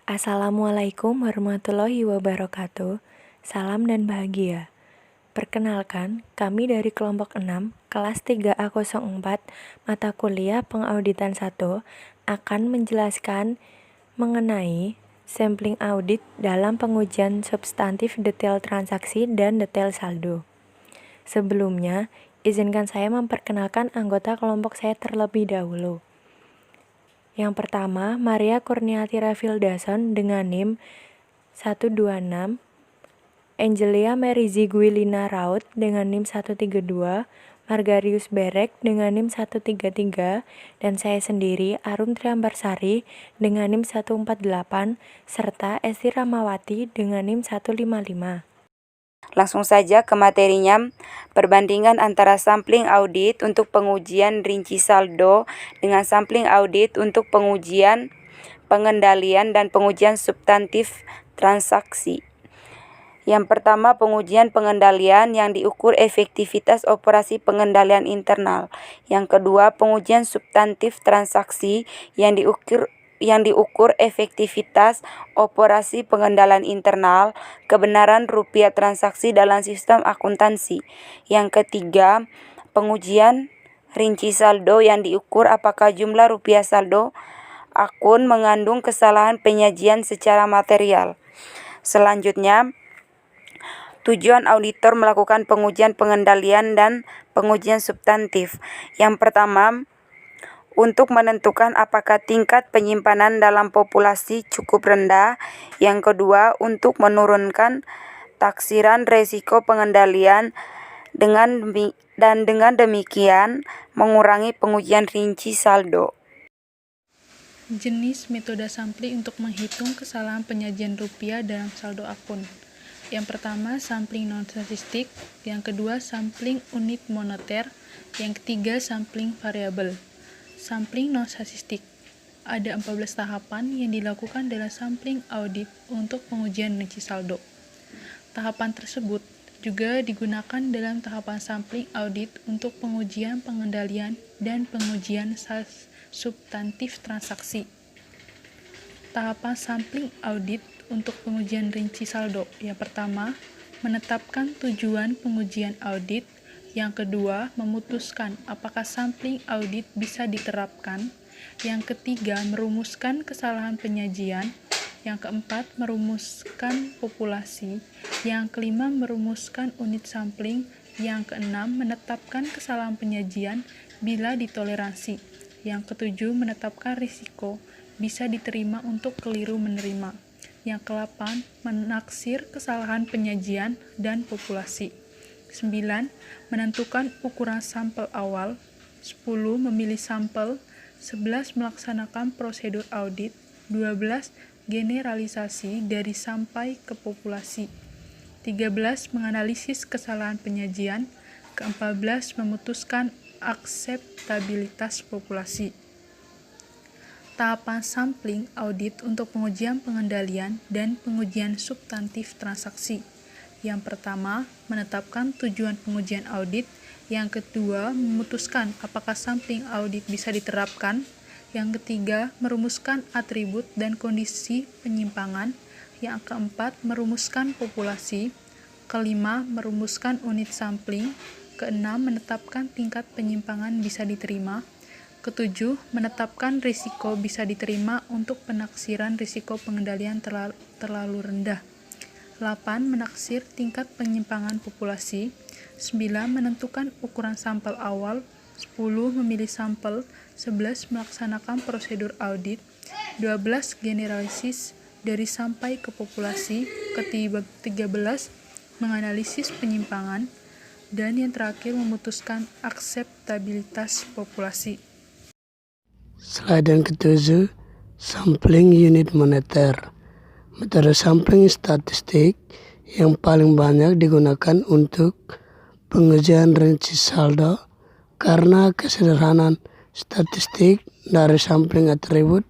Assalamualaikum warahmatullahi wabarakatuh. Salam dan bahagia. Perkenalkan, kami dari kelompok 6, kelas 3A04, mata kuliah Pengauditan 1, akan menjelaskan mengenai sampling audit dalam pengujian substantif detail transaksi dan detail saldo. Sebelumnya, izinkan saya memperkenalkan anggota kelompok saya terlebih dahulu. Yang pertama, Maria Kurniati Rafildason dengan NIM 126, Angelia Merizi Guilina Raut dengan NIM 132, Margarius Berek dengan NIM 133, dan saya sendiri Arum Triambarsari dengan NIM 148, serta Esti Ramawati dengan NIM 155. Langsung saja ke materinya, perbandingan antara sampling audit untuk pengujian rinci saldo dengan sampling audit untuk pengujian pengendalian dan pengujian substantif transaksi. Yang pertama, pengujian pengendalian yang diukur efektivitas operasi pengendalian internal. Yang kedua, pengujian substantif transaksi yang diukur efektivitas operasi pengendalian internal, kebenaran rupiah transaksi dalam sistem akuntansi. Yang ketiga, pengujian rinci saldo yang diukur apakah jumlah rupiah saldo akun mengandung kesalahan penyajian secara material. Selanjutnya, tujuan auditor melakukan pengujian pengendalian dan pengujian substantif. Yang pertama, untuk menentukan apakah tingkat penyimpanan dalam populasi cukup rendah. Yang kedua, untuk menurunkan taksiran resiko pengendalian dengan demikian mengurangi pengujian rinci saldo. Jenis metode sampling untuk menghitung kesalahan penyajian rupiah dalam saldo akun. Yang pertama, sampling non-statistik. Yang kedua, sampling unit moneter. Yang ketiga, sampling variabel. Sampling non-statistik. Ada 14 tahapan yang dilakukan dalam sampling audit untuk pengujian rinci saldo. Tahapan tersebut juga digunakan dalam tahapan sampling audit untuk pengujian pengendalian dan pengujian substantif transaksi. Tahapan sampling audit untuk pengujian rinci saldo. Yang pertama, menetapkan tujuan pengujian audit. Yang kedua, memutuskan apakah sampling audit bisa diterapkan. Yang ketiga, merumuskan kesalahan penyajian. Yang keempat, merumuskan populasi. Yang kelima, merumuskan unit sampling. Yang keenam, menetapkan kesalahan penyajian bila ditoleransi. Yang ketujuh, menetapkan risiko bisa diterima untuk keliru menerima. Yang ke-8, menaksir kesalahan penyajian dan populasi. 9. Menentukan ukuran sampel awal. 10. Memilih sampel. 11. Melaksanakan prosedur audit. 12. Generalisasi dari sampai ke populasi. 13. Menganalisis kesalahan penyajian. Ke-14. Memutuskan akseptabilitas populasi. Tahapan sampling audit untuk pengujian pengendalian dan pengujian substantif transaksi. Yang pertama, menetapkan tujuan pengujian audit. Yang kedua, memutuskan apakah sampling audit bisa diterapkan. Yang ketiga, merumuskan atribut dan kondisi penyimpangan. Yang keempat, merumuskan populasi. Kelima, merumuskan unit sampling. Keenam, menetapkan tingkat penyimpangan bisa diterima. Ketujuh, menetapkan risiko bisa diterima untuk penaksiran risiko pengendalian terlalu rendah. 8. Menaksir tingkat penyimpangan populasi. 9. Menentukan ukuran sampel awal. 10. Memilih sampel. 11. Melaksanakan prosedur audit. 12. Generalisis dari sampai ke populasi. Ke-13. Menganalisis penyimpangan. Dan yang terakhir, memutuskan akseptabilitas populasi. Slide yang ke-7, sampling unit moneter. Metode sampling statistik yang paling banyak digunakan untuk pengujian rinci saldo karena kesederhanaan statistik dari sampling atribut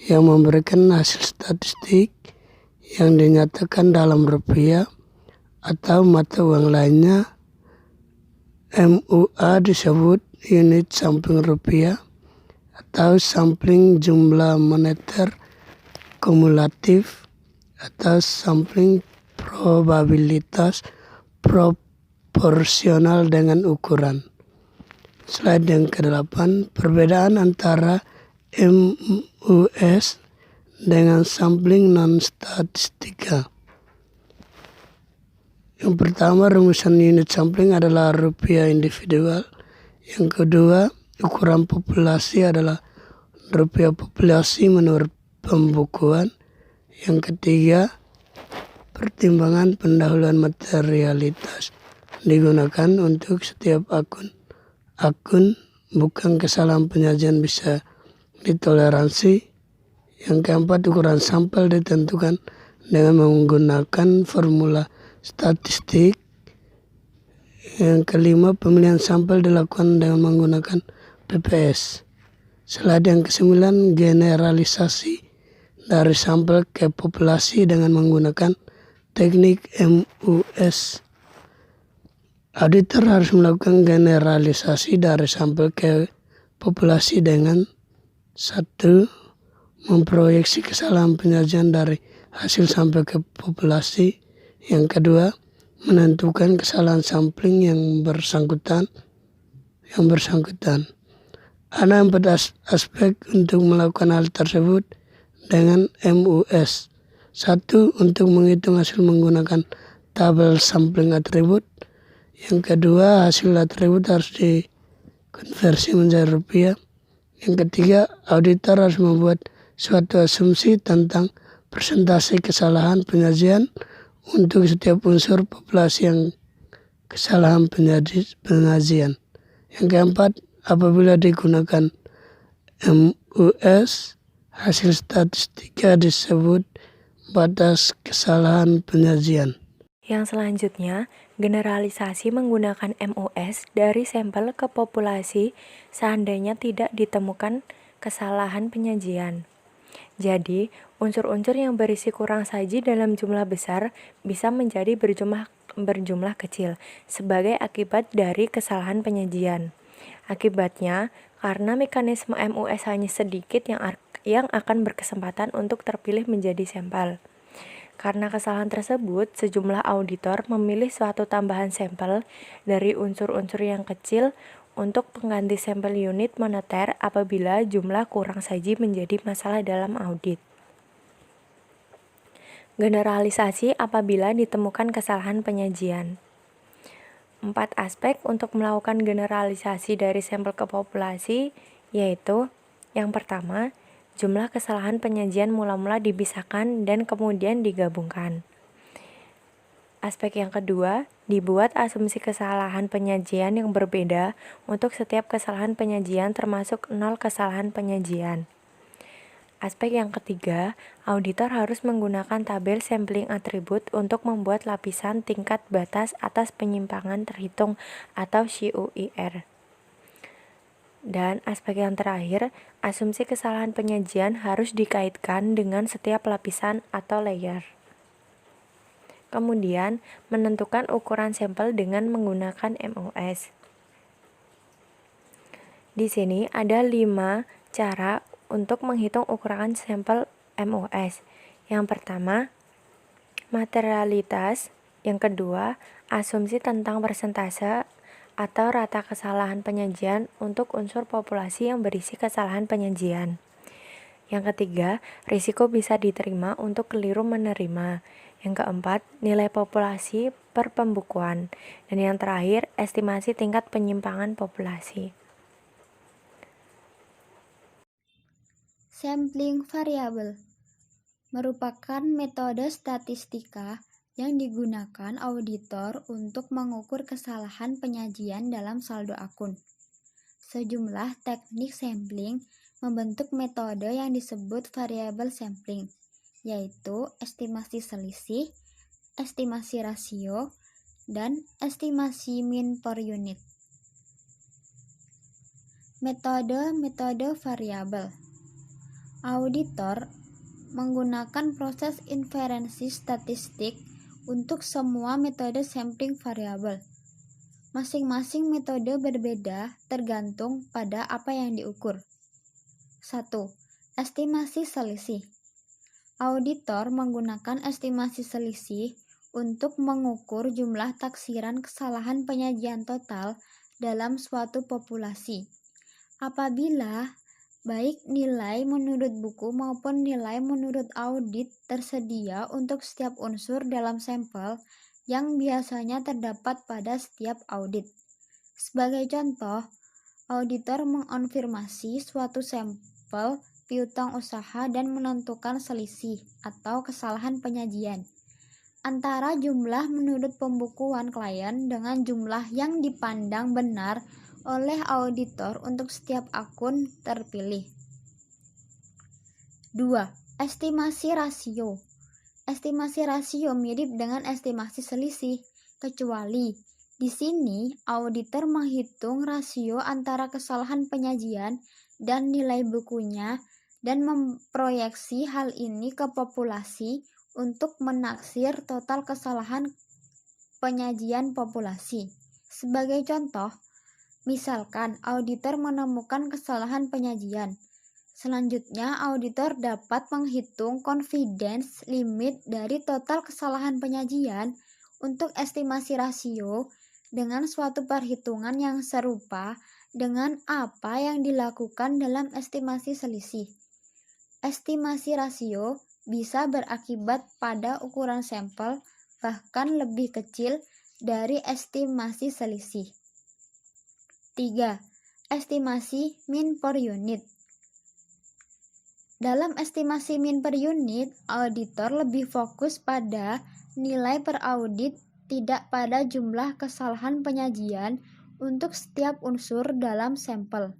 yang memberikan hasil statistik yang dinyatakan dalam rupiah atau mata uang lainnya. MUA disebut unit sampling rupiah atau sampling jumlah moneter kumulatif atas sampling probabilitas proporsional dengan ukuran. Slide yang ke-8, perbedaan antara MUS dengan sampling non-statistika. Yang pertama, rumusan unit sampling adalah rupiah individual. Yang kedua, ukuran populasi adalah rupiah populasi menurut pembukuan. Yang ketiga, pertimbangan pendahuluan materialitas digunakan untuk setiap akun. Bukan kesalahan penyajian bisa ditoleransi. Yang keempat, ukuran sampel ditentukan dengan menggunakan formula statistik. Yang kelima, pemilihan sampel dilakukan dengan menggunakan PPS. Slide yang ke-9, generalisasi dari sampel ke populasi dengan menggunakan teknik MUS. Auditor harus melakukan generalisasi dari sampel ke populasi dengan 1. Memproyeksi kesalahan penyajian dari hasil sampel ke populasi. Yang kedua, menentukan kesalahan sampling yang bersangkutan. Ada 4 aspek untuk melakukan hal tersebut dengan MUS. 1. Untuk menghitung hasil menggunakan tabel sampling atribut. Yang kedua, hasil atribut harus dikonversi menjadi rupiah. Yang ketiga, auditor harus membuat suatu asumsi tentang persentase kesalahan penyajian untuk setiap unsur populasi yang kesalahan penyajian. Yang keempat, apabila digunakan MUS, hasil statistika disebut batas kesalahan penyajian. Yang selanjutnya, generalisasi menggunakan MUS dari sampel ke populasi seandainya tidak ditemukan kesalahan penyajian. Jadi, unsur-unsur yang berisi kurang saji dalam jumlah besar bisa menjadi berjumlah kecil sebagai akibat dari kesalahan penyajian. Akibatnya, karena mekanisme MUS hanya sedikit yang akan berkesempatan untuk terpilih menjadi sampel. Karena kesalahan tersebut, sejumlah auditor memilih suatu tambahan sampel dari unsur-unsur yang kecil untuk pengganti sampel unit moneter apabila jumlah kurang saji menjadi masalah dalam audit. Generalisasi apabila ditemukan kesalahan penyajian. 4 aspek untuk melakukan generalisasi dari sampel ke populasi, yaitu yang pertama, jumlah kesalahan penyajian mula-mula dipisahkan dan kemudian digabungkan. Aspek yang kedua, dibuat asumsi kesalahan penyajian yang berbeda untuk setiap kesalahan penyajian termasuk 0 kesalahan penyajian. Aspek yang ketiga, auditor harus menggunakan tabel sampling atribut untuk membuat lapisan tingkat batas atas penyimpangan terhitung atau CUIR. Dan aspek yang terakhir, asumsi kesalahan penyajian harus dikaitkan dengan setiap lapisan atau layer. Kemudian, menentukan ukuran sampel dengan menggunakan MUS. Di sini ada 5 cara untuk menghitung ukuran sampel MUS. Yang pertama, materialitas. Yang kedua, asumsi tentang persentase atau rata kesalahan penyajian untuk unsur populasi yang berisi kesalahan penyajian. Yang ketiga, risiko bisa diterima untuk keliru menerima. Yang keempat, nilai populasi per pembukuan. Dan yang terakhir, estimasi tingkat penyimpangan populasi. Sampling variabel merupakan metode statistika yang digunakan auditor untuk mengukur kesalahan penyajian dalam saldo akun. Sejumlah teknik sampling membentuk metode yang disebut variabel sampling, yaitu estimasi selisih, estimasi rasio, dan estimasi mean per unit. Metode variabel. Auditor menggunakan proses inferensi statistik untuk semua metode sampling variabel. Masing-masing metode berbeda tergantung pada apa yang diukur. 1. Estimasi selisih. Auditor menggunakan estimasi selisih untuk mengukur jumlah taksiran kesalahan penyajian total dalam suatu populasi. Apabila baik nilai menurut buku maupun nilai menurut audit tersedia untuk setiap unsur dalam sampel yang biasanya terdapat pada setiap audit. Sebagai contoh, auditor mengonfirmasi suatu sampel piutang usaha dan menentukan selisih atau kesalahan penyajian antara jumlah menurut pembukuan klien dengan jumlah yang dipandang benar oleh auditor untuk setiap akun terpilih. 2. Estimasi rasio. Estimasi rasio mirip dengan estimasi selisih, kecuali di sini auditor menghitung rasio antara kesalahan penyajian dan nilai bukunya dan memproyeksi hal ini ke populasi untuk menaksir total kesalahan penyajian populasi. Sebagai contoh, misalkan auditor menemukan kesalahan penyajian. Selanjutnya, auditor dapat menghitung confidence limit dari total kesalahan penyajian untuk estimasi rasio dengan suatu perhitungan yang serupa dengan apa yang dilakukan dalam estimasi selisih. Estimasi rasio bisa berakibat pada ukuran sampel bahkan lebih kecil dari estimasi selisih. 3. Estimasi mean per unit. Dalam estimasi mean per unit, auditor lebih fokus pada nilai per audit, tidak pada jumlah kesalahan penyajian untuk setiap unsur dalam sampel.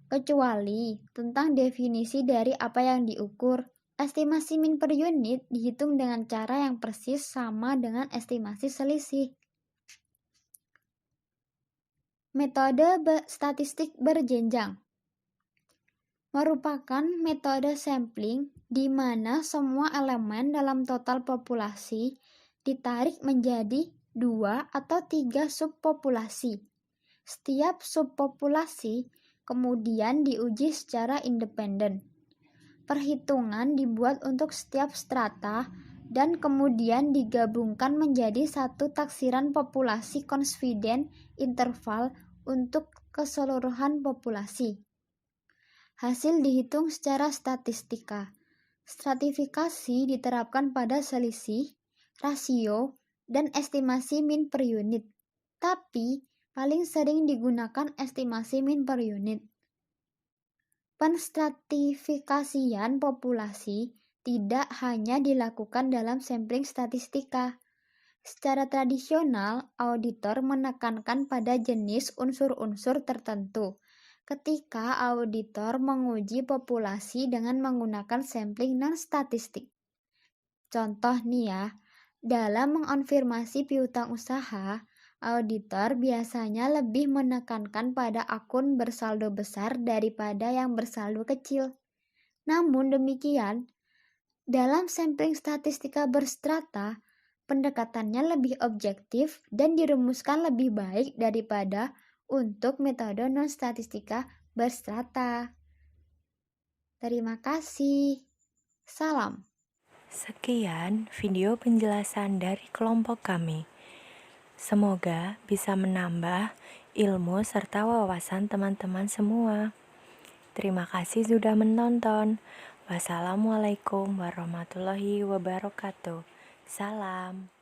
Kecuali tentang definisi dari apa yang diukur. Estimasi mean per unit dihitung dengan cara yang persis sama dengan estimasi selisih. Metode statistik berjenjang merupakan metode sampling di mana semua elemen dalam total populasi ditarik menjadi 2 atau 3 subpopulasi. Setiap subpopulasi kemudian diuji secara independen. Perhitungan dibuat untuk setiap strata dan kemudian digabungkan menjadi satu taksiran populasi confidence interval untuk keseluruhan populasi. Hasil dihitung secara statistika. Stratifikasi diterapkan pada selisih, rasio, dan estimasi mean per unit. Tapi paling sering digunakan estimasi mean per unit. Penstratifikasian populasi tidak hanya dilakukan dalam sampling statistika. Secara tradisional, auditor menekankan pada jenis unsur-unsur tertentu ketika auditor menguji populasi dengan menggunakan sampling non-statistik. Contoh nih ya, dalam mengonfirmasi piutang usaha, auditor biasanya lebih menekankan pada akun bersaldo besar daripada yang bersaldo kecil. Namun demikian, dalam sampling statistika berstrata, pendekatannya lebih objektif dan dirumuskan lebih baik daripada untuk metode non-statistika berstrata. Terima kasih. Salam. Sekian video penjelasan dari kelompok kami. Semoga bisa menambah ilmu serta wawasan teman-teman semua. Terima kasih sudah menonton. Wassalamualaikum warahmatullahi wabarakatuh. Salam.